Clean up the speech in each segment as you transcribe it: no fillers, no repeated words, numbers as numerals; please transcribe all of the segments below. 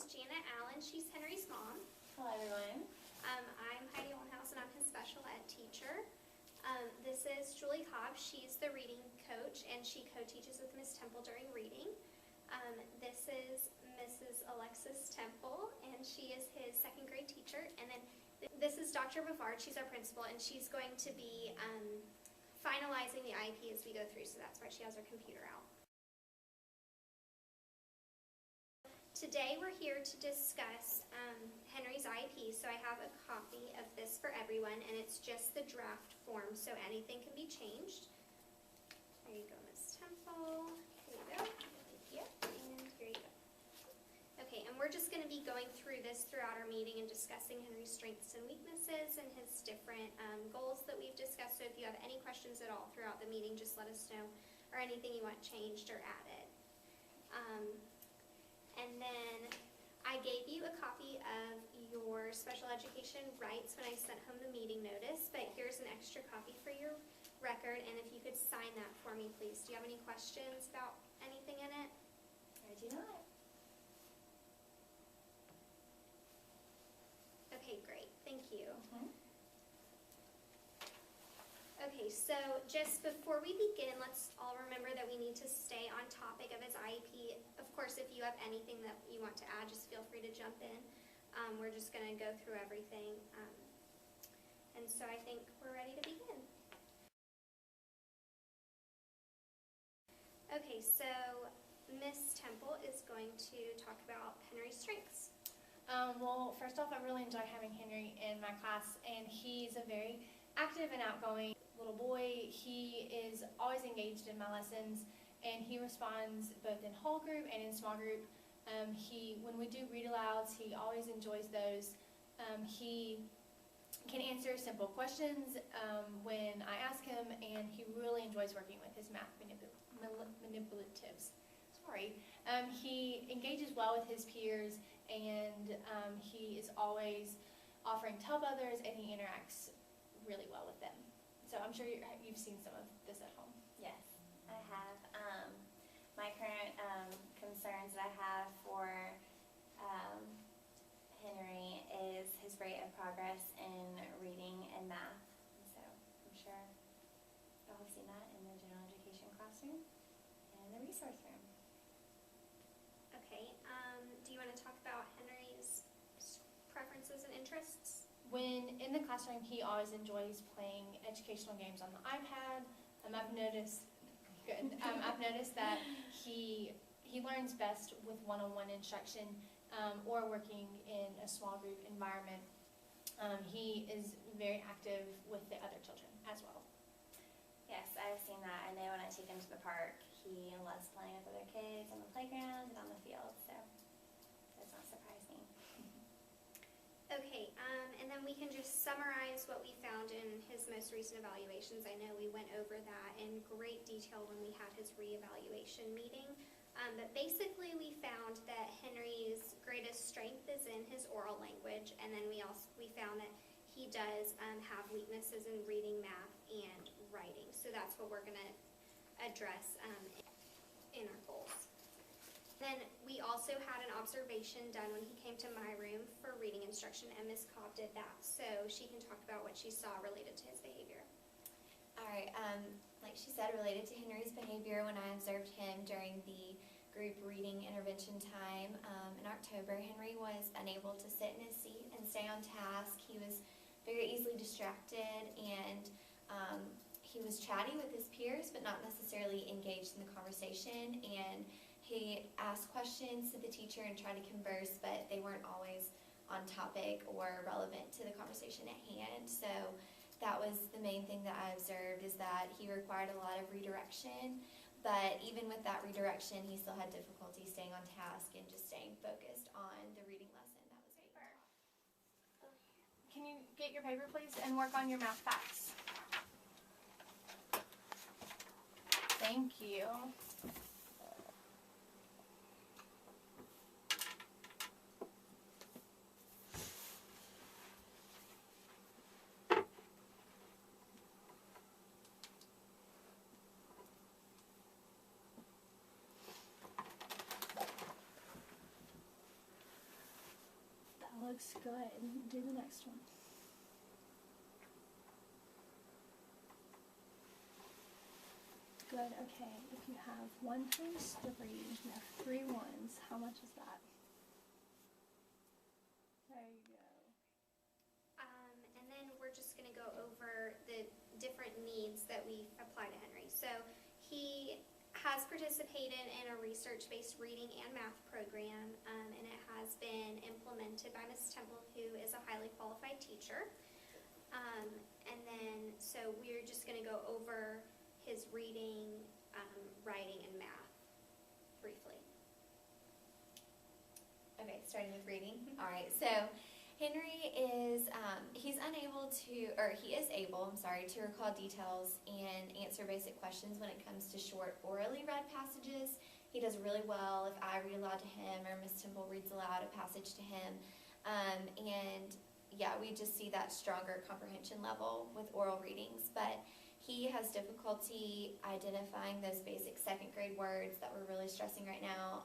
is Janet Allen. She's Henry's mom. Hello, everyone. I'm Heidi Oldhouse, and I'm his special ed teacher. This is Julie Cobb. She's the reading coach, and she co-teaches with Miss Temple during reading. This is Mrs. Alexis Temple, and she is his second grade teacher. And then this is Dr. Bavard. She's our principal, and she's going to be finalizing the IEP as we go through, so that's why she has her computer out. Today we're here to discuss Henry's IEP, so I have a copy of this for everyone, and it's just the draft form, so anything can be changed. There you go, Ms. Temple. Here you go. Yep, and here you go. Okay, and we're just going to be going through this throughout our meeting and discussing Henry's strengths and weaknesses and his different goals that we've discussed, so if you have any questions at all throughout the meeting, just let us know, or anything you want changed or added. And then I gave you a copy of your special education rights when I sent home the meeting notice, but here's an extra copy for your record, and if you could sign that for me, please. Do you have any questions about anything in it? I do not. Okay, great. Thank you. Okay, so just before we begin, let's all remember that we need to stay on topic of his IEP. Of course, if you have anything that you want to add, just feel free to jump in. We're just going to go through everything. And so I think we're ready to begin. Okay, so Miss Temple is going to talk about Henry's strengths. Well, first off, I really enjoy having Henry in my class, and he's a very active and outgoing little boy. He is always engaged in my lessons, and he responds both in whole group and in small group. When we do read alouds, he always enjoys those. He can answer simple questions when I ask him, and he really enjoys working with his math manipulatives. He engages well with his peers, and he is always offering to help others, and he interacts really well with them. So I'm sure you've seen some of this at home. Yes, I have. My current concerns that I have for Henry is his rate of progress in reading and math. And so I'm sure y'all have seen that in the general education classroom and the resource room. Okay, do you want to talk about Henry's preferences and interests? When in the classroom, he always enjoys playing educational games on the iPad. I've noticed that he learns best with one-on-one instruction or working in a small group environment. He is very active with the other children as well. Yes, I've seen that. I know when I take him to the park, he loves playing with other kids on the playground and on the field, so does not surprise me. Okay, and then we can just summarize what we found in his most recent evaluations. I know we went over that in great detail when we had his reevaluation meeting, but basically we found that Henry's greatest strength is in his oral language, and then we found that he does have weaknesses in reading, math, and writing. So that's what we're going to address in our goals. Then we also had an observation done when he came to my room for reading instruction, and Ms. Cobb did that, so she can talk about what she saw related to his behavior. All right, like she said, related to Henry's behavior, when I observed him during the group reading intervention time in October, Henry was unable to sit in his seat and stay on task. He was very easily distracted, and he was chatty with his peers, but not necessarily engaged in the conversation, and he asked questions to the teacher and tried to converse, but they weren't always on topic or relevant to the conversation at hand. So that was the main thing that I observed, is that he required a lot of redirection, but even with that redirection, he still had difficulty staying on task and just staying focused on the reading lesson that was being taught. Can you get your paper, please, and work on your math facts? Thank you. looks good. Do the next one. Good, okay. If you have 1 times 3, you have 3 ones. How much is that? There you go. And then we're just going to go over the different needs that we apply to Henry. So he has participated in a research-based reading and math program, and it has been implemented by Ms. Temple, who is a highly qualified teacher. And then, so we're just going to go over his reading, writing, and math briefly. Okay, starting with reading. All right, so Henry is, he is able to recall details and answer basic questions when it comes to short orally read passages. He does really well if I read aloud to him or Miss Temple reads aloud a passage to him. And yeah, we just see that stronger comprehension level with oral readings, but he has difficulty identifying those basic second grade words that we're really stressing right now.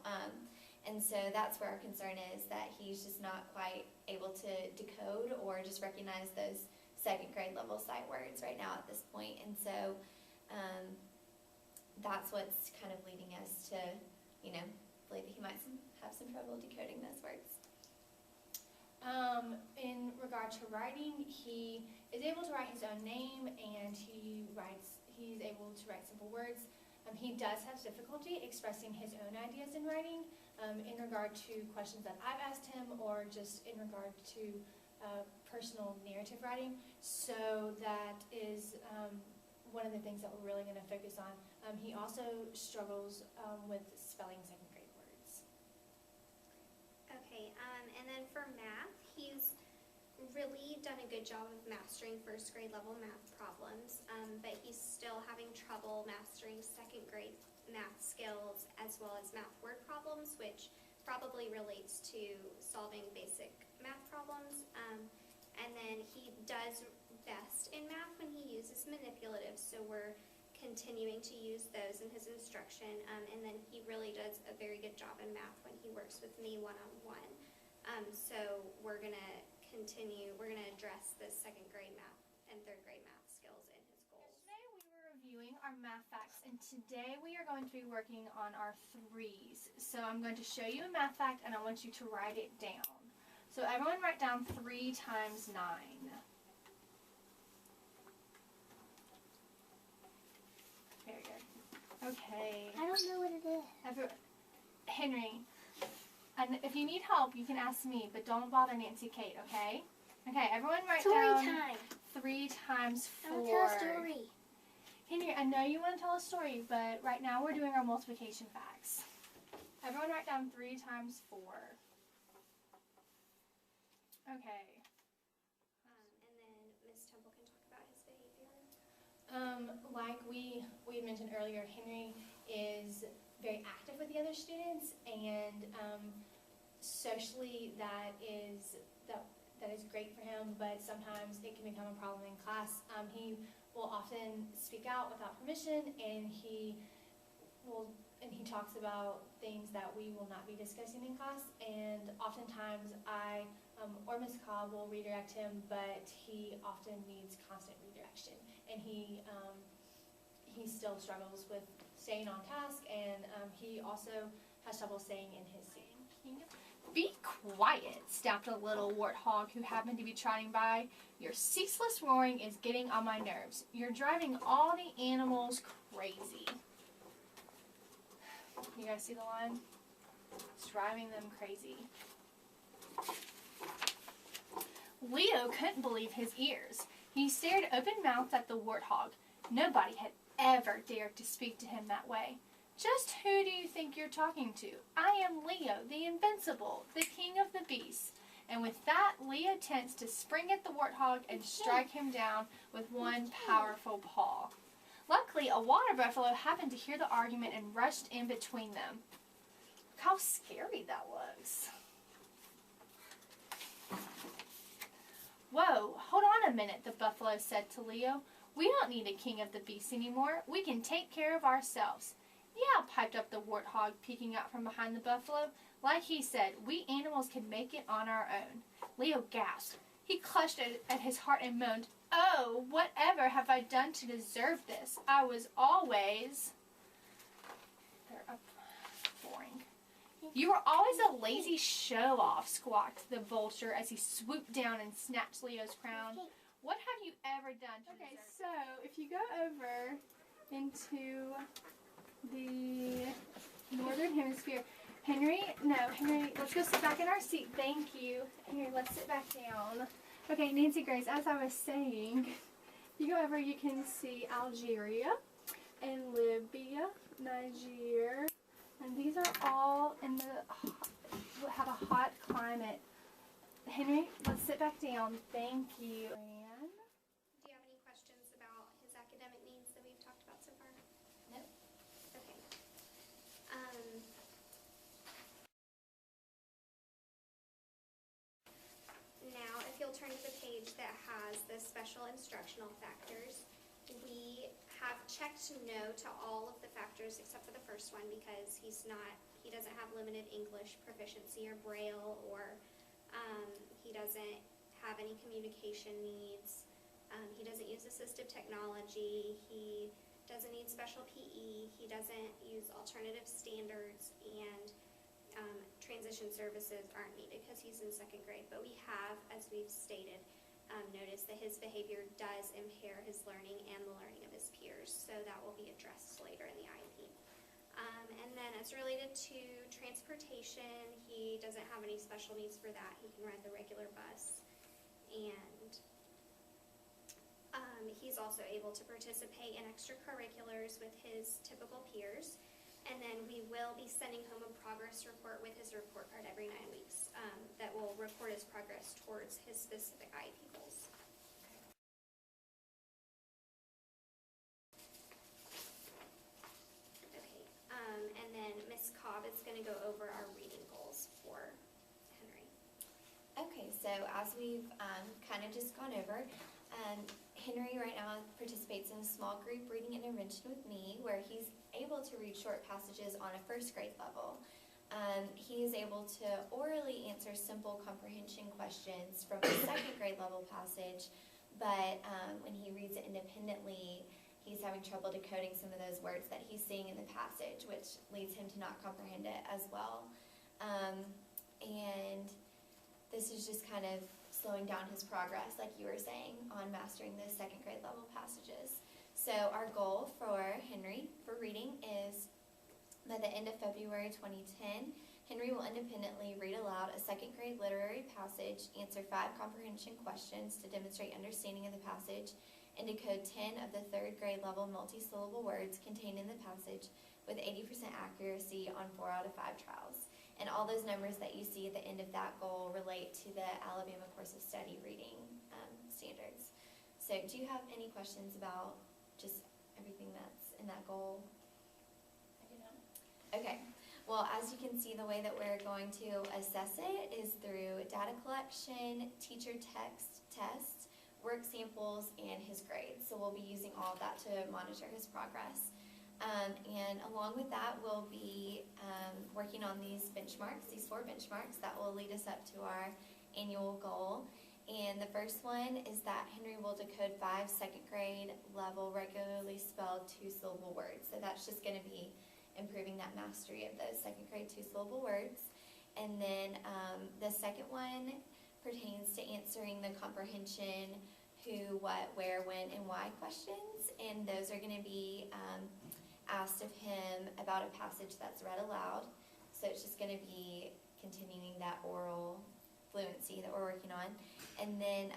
And so that's where our concern is, that he's just not quite able to decode or just recognize those second grade level sight words right now at this point. And so that's what's kind of leading us to, believe that he might have some trouble decoding those words. In regard to writing, he is able to write his own name, and he's able to write simple words. He does have difficulty expressing his own ideas in writing, in regard to questions that I've asked him, or just in regard to personal narrative writing. So that is one of the things that we're really going to focus on. He also struggles with spelling second grade words. Okay, and then for math, he's really done a good job of mastering first grade level math problems, but he's still having trouble mastering second grade math skills as well as math word problems, which probably relates to solving basic math problems. And then he does best in math when he uses manipulatives, so we're continuing to use those in his instruction. And then he really does a very good job in math when he works with me one-on-one. So we're going to address the second grade math and third grade math skills in his goals. Today we were reviewing our math facts, and today we are going to be working on our threes. So I'm going to show you a math fact, and I want you to write it down. So everyone write down 3 times 9. Very good. Okay. I don't know what it is. Henry, and if you need help, you can ask me, but don't bother Nancy Kate, okay? Okay, everyone write down time. 3 times 4. I want to tell a story. Henry, I know you want to tell a story, but right now we're doing our multiplication facts. Everyone write down 3 times 4. Okay. And then Ms. Temple can talk about his behavior. Like we had mentioned earlier, Henry is very active with the other students, and socially that is great for him, but sometimes it can become a problem in class. He will often speak out without permission, and he talks about things that we will not be discussing in class, and oftentimes I or Ms. Cobb will redirect him, but he often needs constant redirection, and he still struggles with staying on task, and he also has trouble staying in his seat. Be quiet, snapped a little warthog who happened to be trotting by. Your ceaseless roaring is getting on my nerves. You're driving all the animals crazy. You guys see the line? It's driving them crazy. Leo couldn't believe his ears. He stared open-mouthed at the warthog. Nobody had ever dared to speak to him that way. Just who do you think you're talking to? I am Leo, the invincible, the king of the beasts. And with that, Leo tensed to spring at the warthog and strike him down with one powerful paw. Luckily, a water buffalo happened to hear the argument and rushed in between them. Look how scary that was. Whoa, hold on a minute, the buffalo said to Leo. We don't need a king of the beasts anymore. We can take care of ourselves. Yeah, piped up the warthog, peeking out from behind the buffalo. Like he said, we animals can make it on our own. Leo gasped. He clutched at his heart and moaned, "Oh, whatever have I done to deserve this? I was always..." They're up. Boring. "You were always a lazy show-off," squawked the vulture as he swooped down and snatched Leo's crown. "What have you ever done to deserve this?" So if you go over into the northern hemisphere, Henry, let's go sit back in our seat. Thank you. Henry, let's sit back down. Okay, Nancy Grace, as I was saying, if you go over, you can see Algeria and Libya, Niger, and these are all in have a hot climate. Henry, let's sit back down. Thank you. Do you have any questions about his academic needs that we've talked about so far? No. Okay. Now, if you'll turn to the page that has the special instructional factors, we have checked no to all of the factors except for the first one because he doesn't have limited English proficiency or Braille, or he doesn't have any communication needs. He doesn't use assistive technology. He doesn't need special PE. He doesn't use alternative standards, and transition services aren't needed because he's in second grade. But we have, as we've stated, noticed that his behavior does impair his learning and the learning of his peers, so that will be addressed later in the IEP. And then as related to transportation, he doesn't have any special needs for that. He can ride the regular bus, and he's also able to participate in extracurriculars with his typical peers. And then we will be sending home a progress report with his report card every 9 weeks that will record his progress towards his specific IEP goals. Okay, and then Ms. Cobb is going to go over our reading goals for Henry. Okay, so as we've kind of just gone over, Henry right now participates in a small group reading intervention with me where he's able to read short passages on a first grade level. He is able to orally answer simple comprehension questions from a second grade level passage, but when he reads it independently, he's having trouble decoding some of those words that he's seeing in the passage, which leads him to not comprehend it as well. And this is just kind of slowing down his progress, like you were saying, on mastering those second grade level passages. So our goal for Henry for reading is by the end of February 2010, Henry will independently read aloud a second grade literary passage, answer 5 comprehension questions to demonstrate understanding of the passage, and decode 10 of the third grade level multi-syllable words contained in the passage with 80% accuracy on 4 out of 5 trials. And all those numbers that you see at the end of that goal relate to the Alabama Course of Study reading standards. So do you have any questions about just everything that's in that goal? I do not. Okay. Well, as you can see, the way that we're going to assess it is through data collection, teacher text tests, work samples, and his grades. So we'll be using all of that to monitor his progress. And along with that, we'll be working on these benchmarks, these 4 benchmarks that will lead us up to our annual goal. And the first one is that Henry will decode 5 second grade level regularly spelled 2-syllable words. So that's just going to be improving that mastery of those second grade 2-syllable words. And then the second one pertains to answering the comprehension who, what, where, when, and why questions. And those are going to be asked of him about a passage that's read aloud. So it's just going to be continuing that oral fluency that we're working on. And then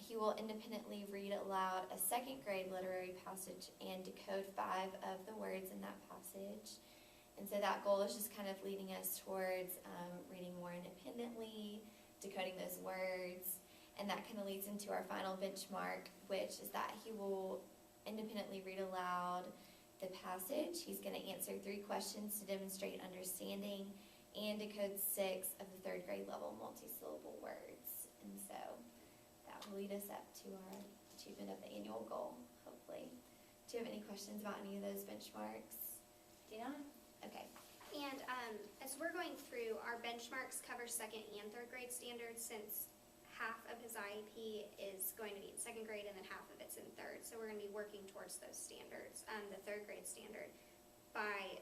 he will independently read aloud a second grade literary passage and decode 5 of the words in that passage. And so that goal is just kind of leading us towards reading more independently, decoding those words, and that kind of leads into our final benchmark, which is that he will independently read aloud the passage. He's going to answer 3 questions to demonstrate understanding and decode 6 of the third grade level multi-syllable words. And so that will lead us up to our achievement of the annual goal, hopefully. Do you have any questions about any of those benchmarks? Do Do not? Okay. And as we're going through, our benchmarks cover second and third grade standards, since half of his IEP is going to be in second grade and then half of it's in third. So we're going to be working towards those standards, the third grade standard, by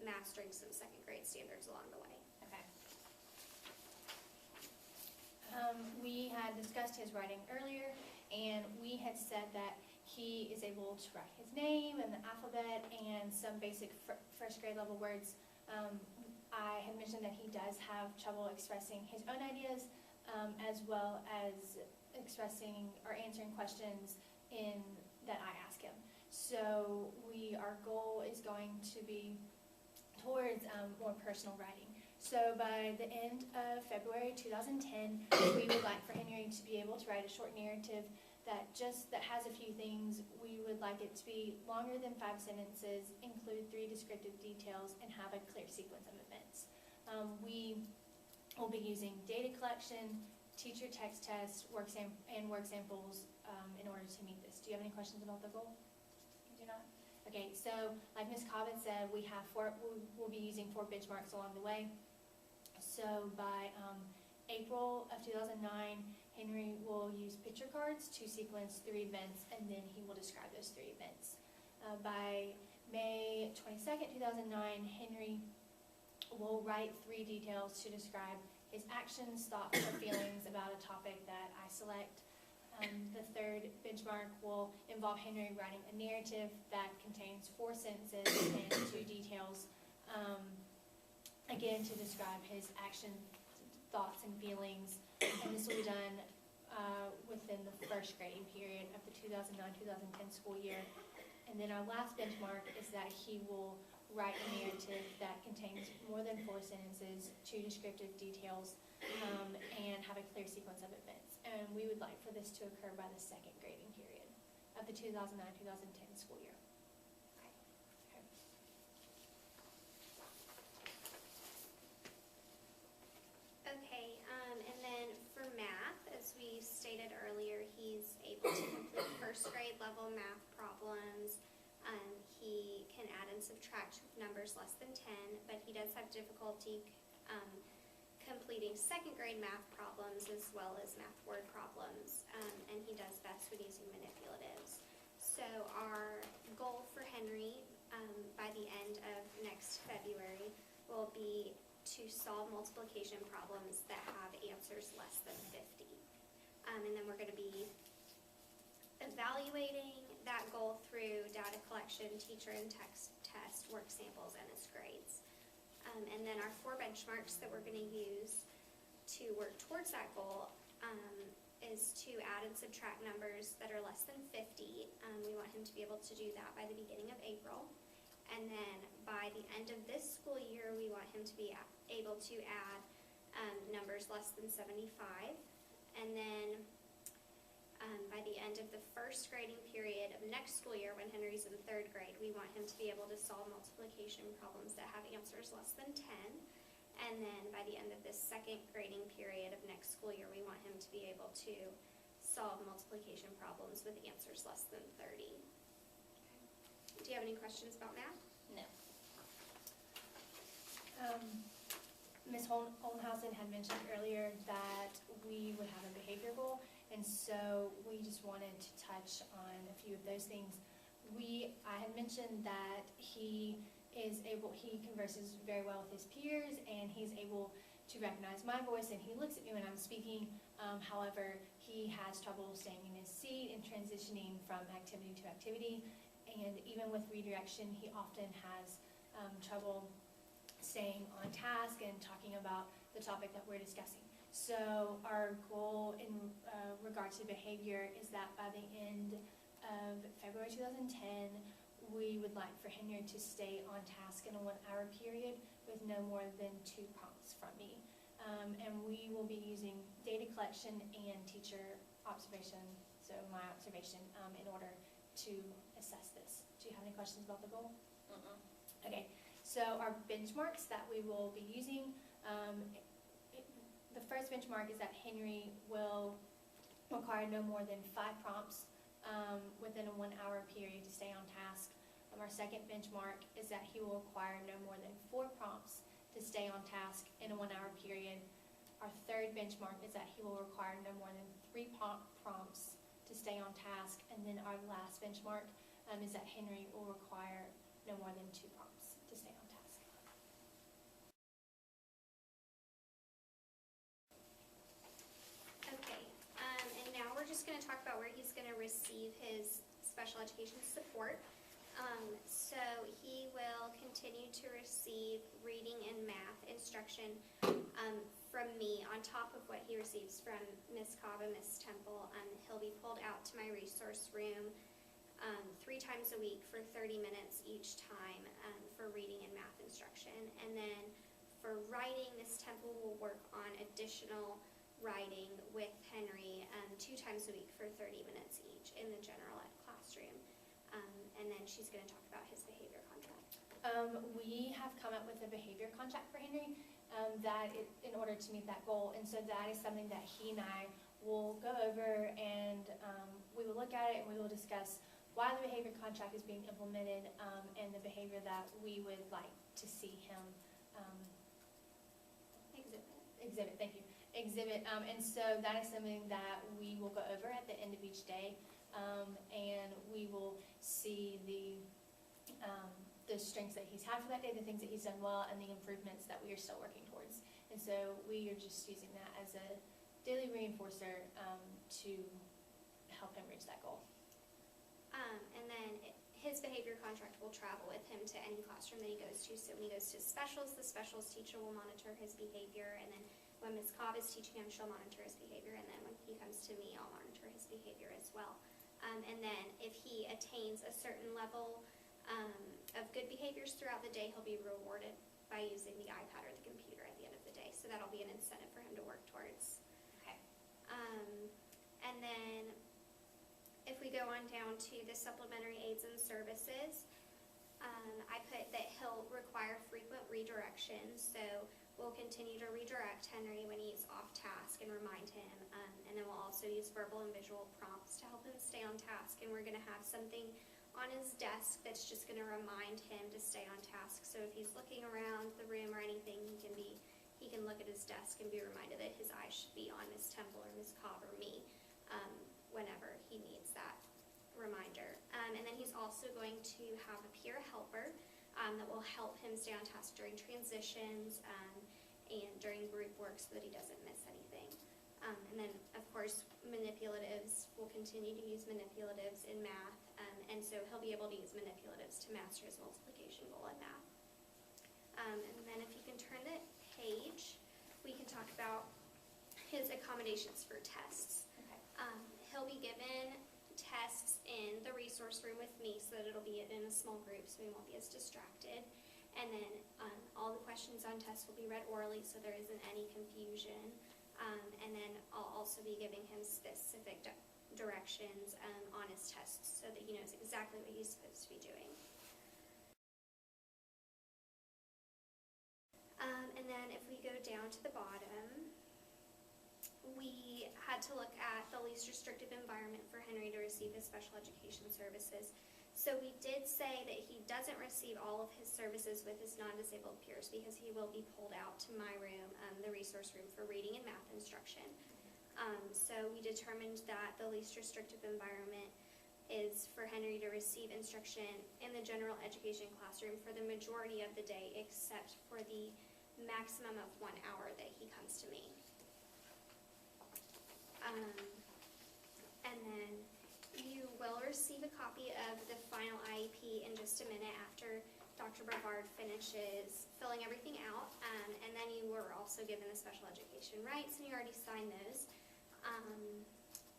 mastering some second grade standards along the way. Okay. We had discussed his writing earlier, and we had said that he is able to write his name and the alphabet and some basic first grade level words. I had mentioned that he does have trouble expressing his own ideas, as well as expressing or answering questions that I ask him. So our goal is going to be towards more personal writing. So by the end of February 2010, we would like for Henry to be able to write a short narrative that has a few things. We would like it to be longer than 5 sentences, include 3 descriptive details, and have a clear sequence of events. We will be using data collection, teacher text tests, work samples in order to meet this. Do you have any questions about the goal? You do not? Okay, so like Ms. Cobbin said, we'll be using 4 benchmarks along the way. So by April of 2009, Henry will use picture cards to sequence 3 events, and then he will describe those 3 events. By May 22nd, 2009, Henry will write 3 details to describe his actions, thoughts, or feelings about a topic that I select. The 3rd benchmark will involve Henry writing a narrative that contains 4 sentences and 2 details, again to describe his actions, thoughts, and feelings. And this will be done within the first grading period of the 2009-2010 school year. And then our last benchmark is that he will write a narrative that contains more than 4 sentences, 2 descriptive details, and have a clear sequence of events. And we would like for this to occur by the 2nd grading period of the 2009-2010 school year. Okay, and then for math, as we stated earlier, he's able to complete first grade level math problems. He can add and subtract numbers less than 10, but he does have difficulty completing second grade math problems as well as math word problems, and he does best when using manipulatives. So our goal for Henry by the end of next February will be to solve multiplication problems that have answers less than 50. And then we're going to be evaluating that goal through data collection, teacher and text test, work samples, and his grades. And then our 4 benchmarks that we're going to use to work towards that goal is to add and subtract numbers that are less than 50. We want him to be able to do that by the beginning of April. And then by the end of this school year, we want him to be able to add numbers less than 75. And then by the end of the first grading period of next school year, when Henry's in 3rd grade, we want him to be able to solve multiplication problems that have answers less than 10. And then by the end of this 2nd grading period of next school year, we want him to be able to solve multiplication problems with answers less than 30. Do you have any questions about math? No. Ms. Oldenhausen had mentioned earlier that we would have a behavior goal, and so we just wanted to touch on a few of those things. I had mentioned that he converses very well with his peers, and he's able to recognize my voice, and he looks at me when I'm speaking. However, he has trouble staying in his seat and transitioning from activity to activity, and even with redirection, he often has trouble staying on task and talking about the topic that we're discussing. So our goal in regard to behavior is that by the end of February 2010, we would like for Henry to stay on task in a 1-hour period with no more than 2 prompts from me. And we will be using data collection and teacher observation, so my observation, in order to assess this. Do you have any questions about the goal? Okay, so our benchmarks that we will be using, the first benchmark is that Henry will require no more than 5 prompts within a 1-hour period to stay on task. Our second benchmark is that he will require no more than 4 prompts to stay on task in a 1-hour period. Our third benchmark is that he will require no more than 3 prompts to stay on task. And then our last benchmark is that Henry will require no more than 2 prompts to stay on task. Okay, and now we're just going to talk about where he's going to receive his special education support. So he will continue to receive reading and math instruction from me on top of what he receives from Ms. Cobb and Ms. Temple. He'll be pulled out to my resource room 3 times a week for 30 minutes each time for reading and math instruction. And then for writing, Ms. Temple will work on additional writing with Henry 2 times a week for 30 minutes each in the general ed classroom. And then she's going to talk about his behavior contract. We have come up with a behavior contract for Henry in order to meet that goal. And so that is something that he and I will go over, and we will look at it and we will discuss why the behavior contract is being implemented and the behavior that we would like to see him exhibit. And so that is something that we will go over at the end of each day, and we will see the strengths that he's had for that day, the things that he's done well, and the improvements that we are still working towards. And so we are just using that as a daily reinforcer to help him reach that goal. And then his behavior contract will travel with him to any classroom that he goes to. So when he goes to specials, the specials teacher will monitor his behavior. And then when Ms. Cobb is teaching him, she'll monitor his behavior. And then when he comes to me, I'll monitor his behavior as well. And then if he attains a certain level of good behaviors throughout the day, he'll be rewarded by using the iPad or the computer at the end of the day. So that'll be an incentive for him to work towards. Okay. And then if we go on down to the supplementary aids and services, I put that he'll require frequent redirections. So we'll continue to redirect Henry when he's off task and remind him. And then we'll also use verbal and visual prompts to help him stay on task. And we're going to have something on his desk that's just going to remind him to stay on task. So if he's looking around the room or anything, he can look at his desk and be reminded that his eyes should be on Ms. Temple or Ms. Cobb or me whenever he needs that reminder. And then he's also going to have a peer helper that will help him stay on task during transitions and during group work so that he doesn't miss anything. And then, of course, manipulatives, we'll continue to use manipulatives in math. And so he'll be able to use manipulatives to master his multiplication goal in math. And then if you can turn the page, we can talk about his accommodations for tests. Okay. He'll be given tests in the resource room with me so that it'll be in a small group so he won't be as distracted. And then all the questions on tests will be read orally so there isn't any confusion. And then I'll also be giving him specific directions on his tests so that he knows exactly what he's supposed to be doing. And then if we go down to the bottom, we had to look at the least restrictive environment for Henry to receive his special education services. So we did say that he doesn't receive all of his services with his non-disabled peers because he will be pulled out to my room, the resource room, for reading and math instruction. So we determined that the least restrictive environment is for Henry to receive instruction in the general education classroom for the majority of the day, except for the maximum of 1 hour that he comes to me. And then you will receive a copy of the final IEP in just a minute after Dr. Brevard finishes filling everything out. And then you were also given the special education rights, and you already signed those.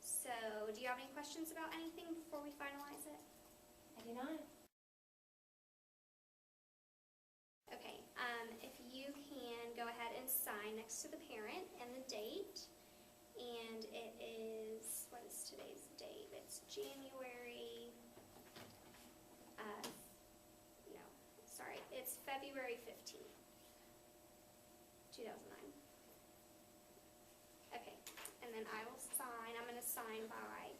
So do you have any questions about anything before we finalize it? I do not. Okay, if you can go ahead and sign next to the parent and the date. And it is, what is today's date? It's it's February 15th, 2009. Okay, and then I will sign, I'm going to sign by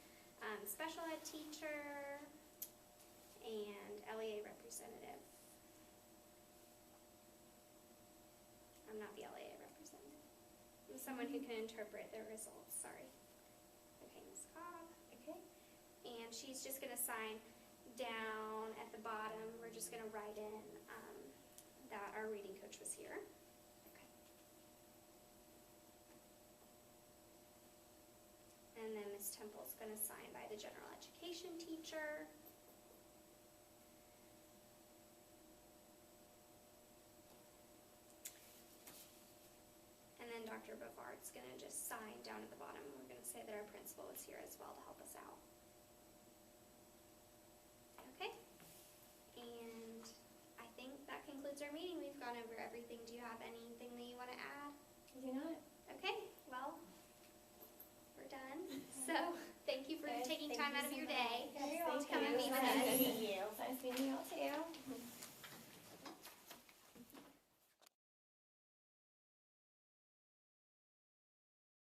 special ed teacher and LEA representative. someone who can interpret the results, sorry. Okay, Ms. Cobb. Okay. And she's just gonna sign down at the bottom, we're just gonna write in, that our reading coach was here. Okay. And then Ms. Temple's gonna sign by the general education teacher. And then Dr. Bavard's gonna just sign down at the bottom. We're gonna say that our principal was here as well to help us out. Okay, and I think that concludes our meeting. We've gone over everything. Do you have anything that you wanna add? I do not. Okay, well, we're done. So, thank you for taking time out of your day. Yes, to thank come and you. meet Nice with us. meeting you. Nice meeting you